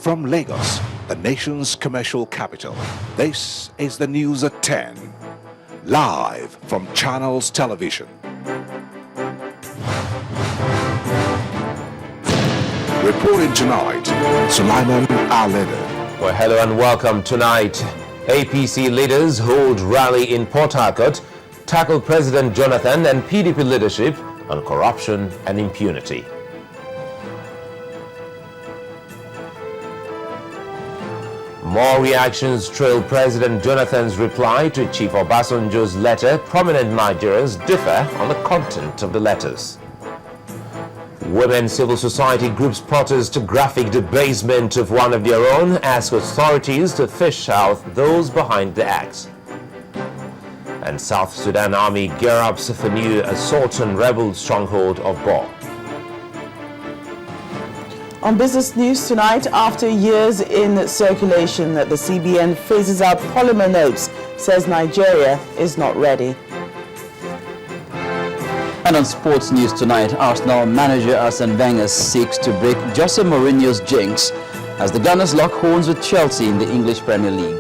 From Lagos, the nation's commercial capital, this is the news at 10. Live from Channels Television. Reporting tonight, Sulaiman Aleda. Well, hello and welcome tonight. APC leaders hold rally in Port Harcourt, tackle President Jonathan and PDP leadership on corruption and impunity. More reactions trail President Jonathan's reply to Chief Obasanjo's letter. Prominent Nigerians differ on the content of the letters. Women civil society groups protest graphic debasement of one of their own, ask authorities to fish out those behind the acts. And South Sudan Army gear up for new assault on rebel stronghold of Bor. On business news tonight, after years in circulation that the CBN phases out polymer notes, says Nigeria is not ready. And on sports news tonight, Arsenal manager Arsene Wenger seeks to break Jose Mourinho's jinx as the Gunners lock horns with Chelsea in the English Premier League.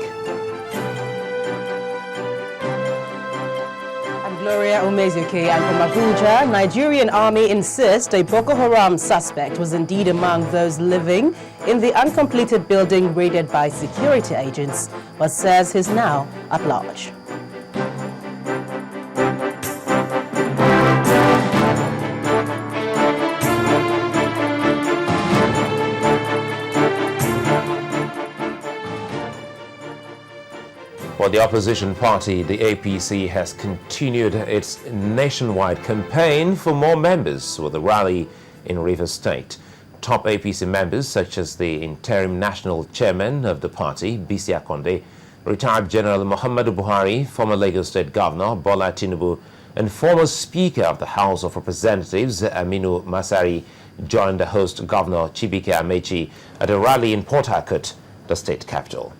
Gloria Omezuke, and from Abuja, Nigerian army insists a Boko Haram suspect was indeed among those living in the uncompleted building raided by security agents, but says he's now at large. For the opposition party, the APC has continued its nationwide campaign for more members with a rally in Rivers State. Top APC members such as the interim national chairman of the party, Bisi Akonde, retired General Muhammadu Buhari, former Lagos State Governor Bola Tinubu, and former Speaker of the House of Representatives Aminu Masari joined the host Governor Chibike Amechi at a rally in Port Harcourt, the state capital.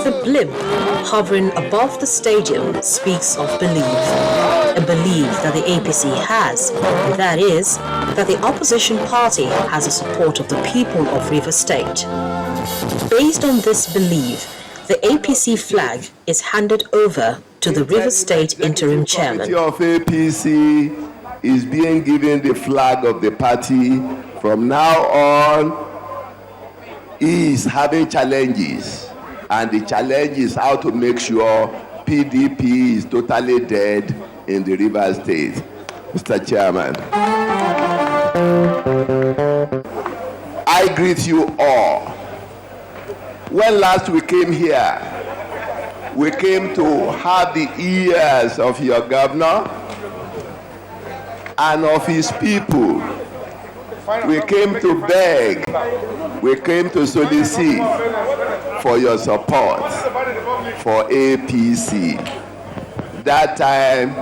The blimp hovering above the stadium speaks of belief, a belief that the APC has, and that is that the opposition party has the support of the people of Rivers State. Based on this belief, the APC flag is handed over to the Rivers State interim chairman. The committee of APC is being given the flag of the party. From now on, he is having challenges, and the challenge is how to make sure PDP is totally dead in the Rivers State. Mr. Chairman, I greet you all. When last we came here, we came to have the ears of your governor and of his people. We came to beg, we came to solicit for your support for APC. That time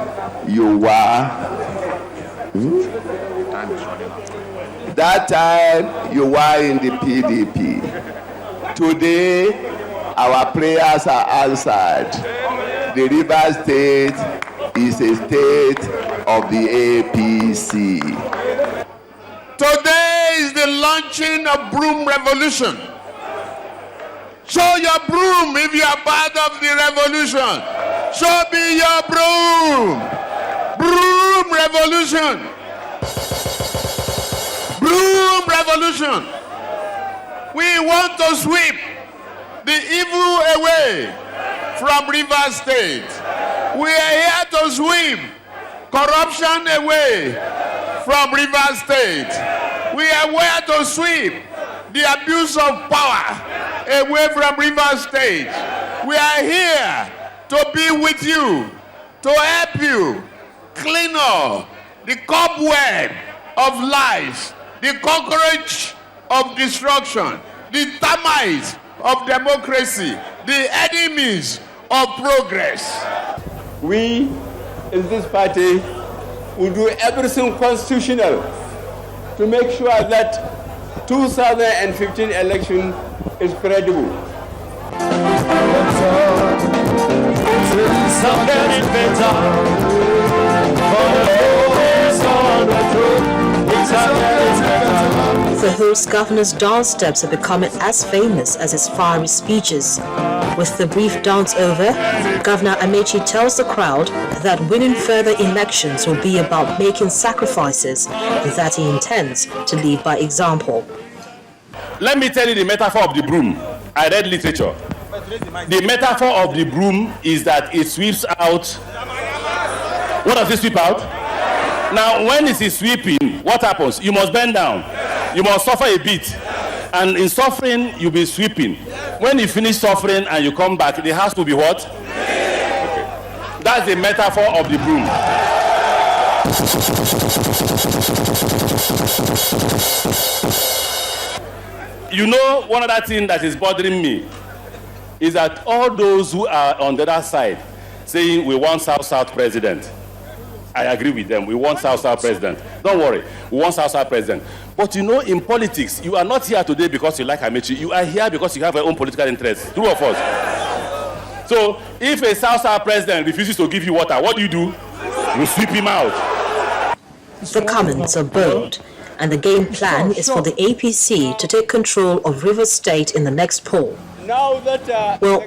you were, in the PDP. Today, our prayers are answered. The Rivers State is a state of the APC. Today is the launching of Broom Revolution. Show your broom if you are part of the revolution. Show me your broom. Broom Revolution. Broom Revolution. We want to sweep the evil away from Rivers State. We are here to sweep corruption away from Rivers State. We are here to sweep the abuse of power away from Rivers State. We are here to be with you, to help you clean up the cobweb of lies, the cockroach of destruction, the termites of democracy, the enemies of progress. We, in this party, will do everything constitutional to make sure that 2015 election is credible. Things are getting better, for the road is on. host governor's dance steps are becoming as famous as his fiery speeches. With the brief dance over, Governor Amechi tells the crowd that winning further elections will be about making sacrifices and that he intends to lead by example. Let me tell you the metaphor of the broom. I read literature. The metaphor of the broom is that it sweeps out. What does it sweep out? Now, when it is sweeping, what happens? You must bend down. You must suffer a bit. And in suffering, you'll be sweeping. When you finish suffering and you come back, the house will be what? Okay. That's the metaphor of the broom. You know, one other thing that is bothering me is that all those who are on the other side saying we want South-South president, I agree with them. We want South-South president. Don't worry. We want South-South president. But you know, in politics, you are not here today because you like Amechi. You are here because you have your own political interests. True or false? So, if a South-South president refuses to give you water, what do? You sweep him out. The comments are bold, and the game plan is for the APC to take control of Rivers State in the next poll. Well,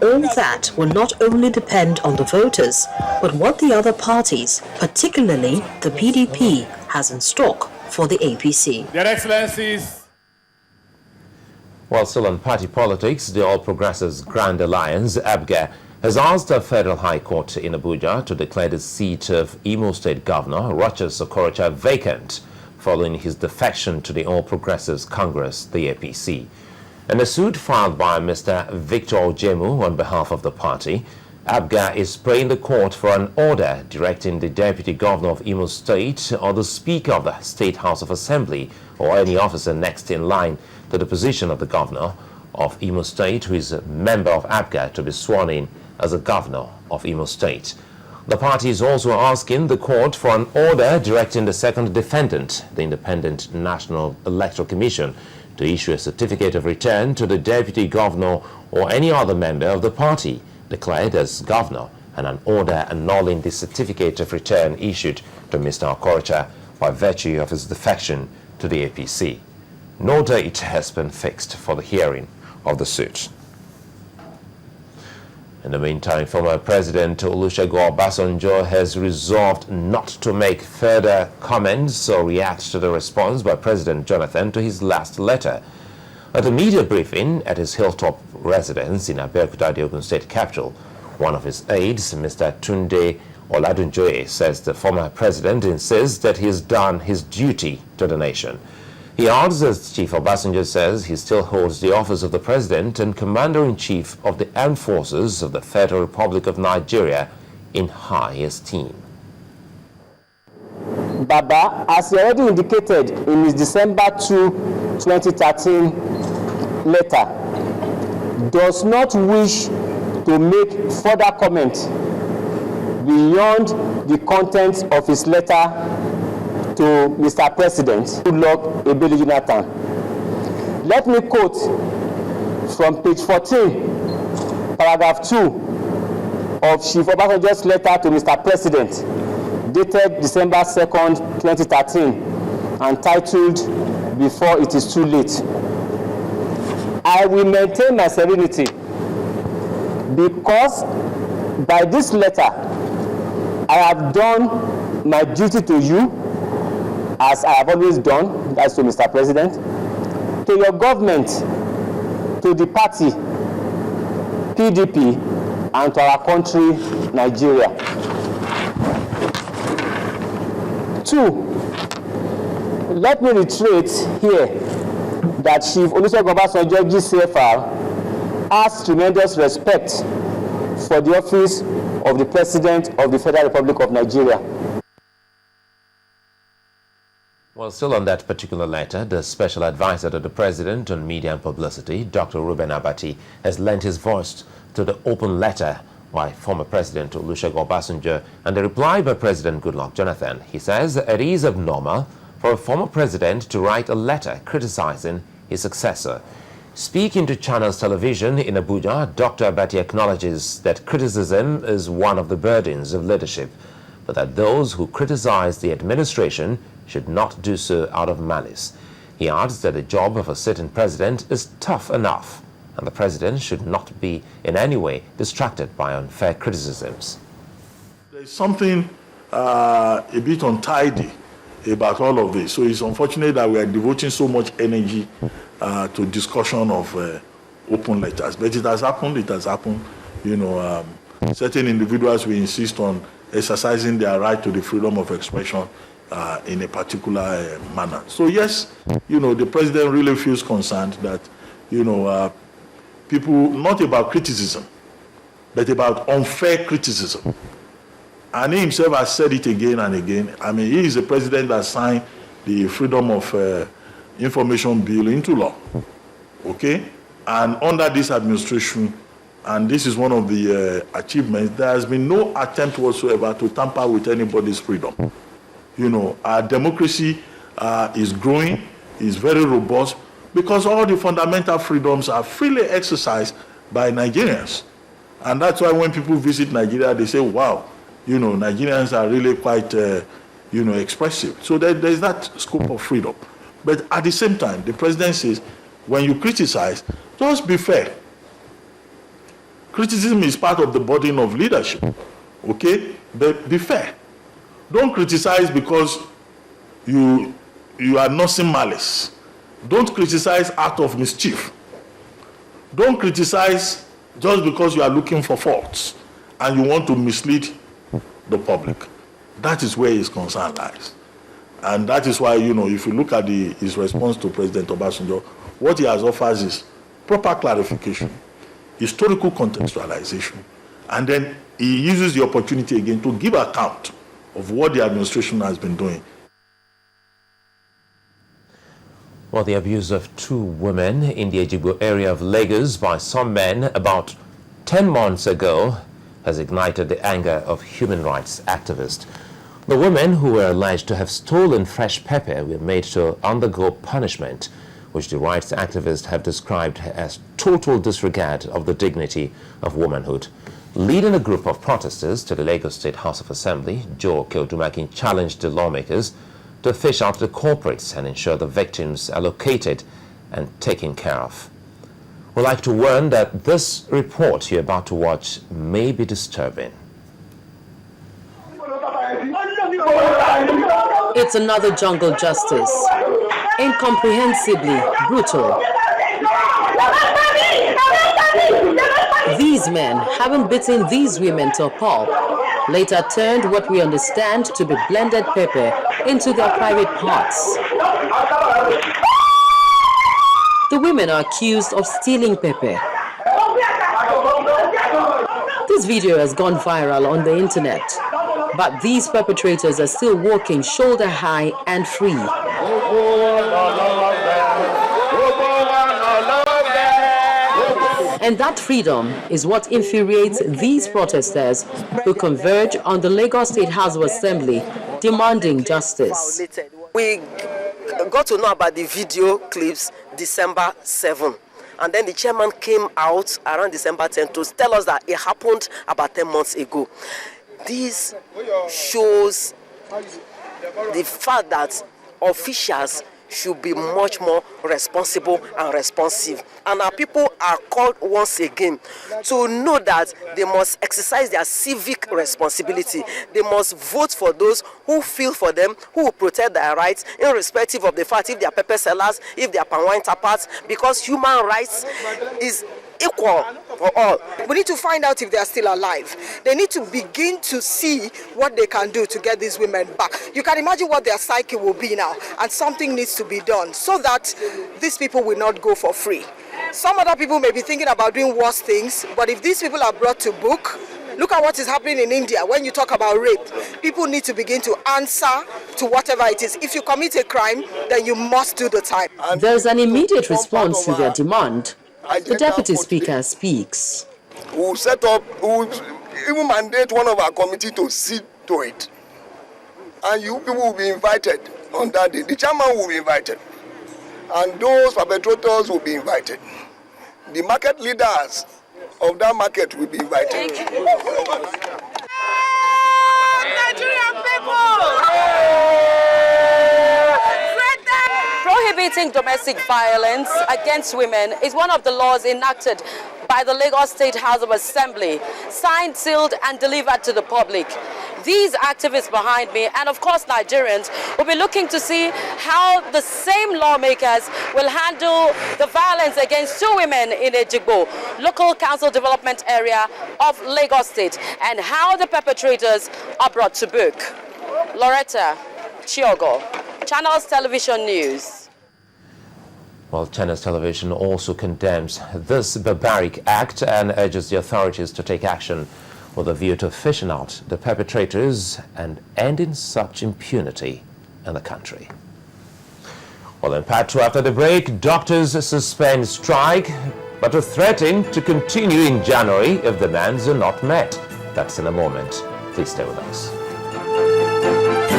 all that will not only depend on the voters, but what the other parties, particularly the PDP, has in stock for the APC. Their Excellencies. While still on party politics, the All Progressives Grand Alliance, ABGA, has asked the Federal High Court in Abuja to declare the seat of Imo State Governor Rochas Okorocha vacant following his defection to the All Progressives Congress, the APC. In a suit filed by Mr. Victor Ojemu on behalf of the party, ABGA is praying the court for an order directing the Deputy Governor of Imo State or the Speaker of the State House of Assembly or any officer next in line to the position of the Governor of Imo State who is a member of ABGA to be sworn in as a Governor of Imo State. The party is also asking the court for an order directing the second defendant, the Independent National Electoral Commission, to issue a certificate of return to the Deputy Governor or any other member of the party declared as Governor, and an order annulling the certificate of return issued to Mr. Okorocha by virtue of his defection to the APC. No date has been fixed for the hearing of the suit. In the meantime, former President Olusegun Obasanjo has resolved not to make further comments or react to the response by President Jonathan to his last letter. At a media briefing at his hilltop residence in Abeokuta, the Ogun State capital, one of his aides, Mr. Tunde Oladunjoye, says the former president insists that he has done his duty to the nation. He adds that Chief Obasanjo says he still holds the office of the President and Commander-in-Chief of the Armed Forces of the Federal Republic of Nigeria in high esteem. Baba, as he already indicated in his December 2, 2013 letter, does not wish to make further comment beyond the contents of his letter to Mr. President, Goodluck Ebele Jonathan. Let me quote from page 14, paragraph 2 of Chief Obasanjo's letter to Mr. President, dated December 2nd, 2013, and titled, Before It Is Too Late. I will maintain my serenity because by this letter, I have done my duty to you, as I have always done, that's to Mr. President, to your government, to the party, PDP, and to our country, Nigeria. 2, let me reiterate here that Chief Olusegun Obasanjo GCFR has tremendous respect for the office of the President of the Federal Republic of Nigeria. Well, still on that particular letter, the special advisor to the President on Media and Publicity, Dr. Reuben Abati, has lent his voice to the open letter by former President Olusegun Obasanjo and the reply by President Goodluck Jonathan. He says it is abnormal for a former president to write a letter criticizing his successor. Speaking to Channels Television in Abuja, Dr. Abati acknowledges that criticism is one of the burdens of leadership, but that those who criticize the administration should not do so out of malice. He adds that the job of a sitting president is tough enough, and the president should not be in any way distracted by unfair criticisms. There's something a bit untidy about all of this. So it's unfortunate that we are devoting so much energy to discussion of open letters. But it has happened, You know, certain individuals will insist on exercising their right to the freedom of expression in a particular manner. So yes, you know, the president really feels concerned that, you know, people, not about criticism, but about unfair criticism. And he himself has said it again and again. I mean, he is the president that signed the Freedom of Information Bill into law, okay? And under this administration, and this is one of the achievements, there has been no attempt whatsoever to tamper with anybody's freedom. You know, our democracy is growing, is very robust, because all the fundamental freedoms are freely exercised by Nigerians. And that's why when people visit Nigeria, they say, wow, you know, Nigerians are really quite, you know, expressive. So there's that scope of freedom. But at the same time, the president says, when you criticize, just be fair. Criticism is part of the burden of leadership, okay? But be fair. Don't criticize because you are nursing malice. Don't criticize out of mischief. Don't criticize just because you are looking for faults and you want to mislead the public. That is where his concern lies. And that is why, you know, if you look at his response to President Obasanjo, what he has offered is proper clarification, historical contextualization, and then he uses the opportunity again to give account of what the administration has been doing. Well, the abuse of 2 women in the Ejigbo area of Lagos by some men about 10 months ago has ignited the anger of human rights activists. The women, who were alleged to have stolen fresh pepper, were made to undergo punishment, which the rights activists have described as total disregard of the dignity of womanhood. Leading a group of protesters to the Lagos State House of Assembly, Joe Kildumakin challenged the lawmakers to fish out the culprits and ensure the victims are located and taken care of. We'd like to warn that this report you're about to watch may be disturbing. It's another jungle justice. Incomprehensibly brutal. These men, having beaten these women to a pulp, later turned what we understand to be blended pepper into their private parts. The women are accused of stealing pepper. This video has gone viral on the internet, but these perpetrators are still walking shoulder high and free. And that freedom is what infuriates these protesters who converge on the Lagos State House of Assembly demanding justice. We got to know about the video clips December 7. And then the chairman came out around December 10 to tell us that it happened about 10 months ago. This shows the fact that officials should be much more responsible and responsive. And our people are called once again to know that they must exercise their civic responsibility. They must vote for those who feel for them, who will protect their rights, irrespective of the fact if they are pepper sellers, if they are palm wine tappers, because human rights is equal for all. We need to find out if they are still alive. They need to begin to see what they can do to get these women back. You can imagine what their psyche will be now, and something needs to be done so that these people will not go for free. Some other people may be thinking about doing worse things, but if these people are brought to book, look at what is happening in India. When you talk about rape, people need to begin to answer to whatever it is. If you commit a crime, then you must do the time. There's an immediate response to their demand. The Deputy Speaker speaks. We'll set up, we'll even mandate one of our committee to see to it. And you people will be invited on that day. The chairman will be invited. And those perpetrators will be invited. The market leaders of that market will be invited. Nigerian people! Prohibit Fighting domestic violence against women is one of the laws enacted by the Lagos State House of Assembly, signed, sealed, and delivered to the public. These activists behind me, and of course Nigerians, will be looking to see how the same lawmakers will handle the violence against two women in Ejigbo, local council development area of Lagos State, and how the perpetrators are brought to book. Loretta Chiogo, Channels Television News. Well, Channels Television also condemns this barbaric act and urges the authorities to take action with a view to fishing out the perpetrators and ending such impunity in the country. Well, in part 2 after the break, doctors suspend strike but are threatened to continue in January if demands are not met. That's in a moment. Please stay with us.